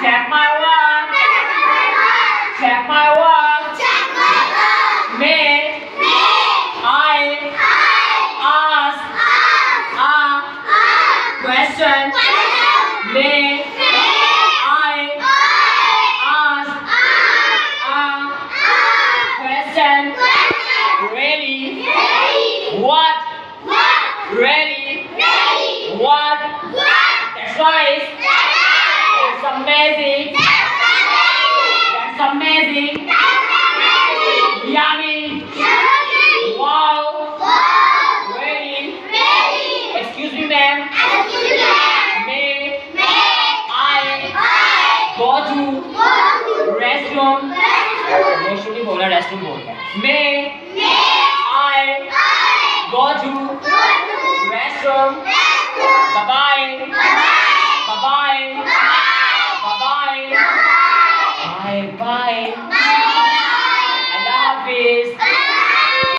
Check my work. Check my work. May I ask a question? May I ask a question? Really? What? Really? What? That's right. That's amazing. That's amazing. Yummy. Wow. Really? Excuse me, ma'am. May I go to restroom? Washroom नहीं बोला, restroom बोल रहा है. May I go to restroom? Bye bye.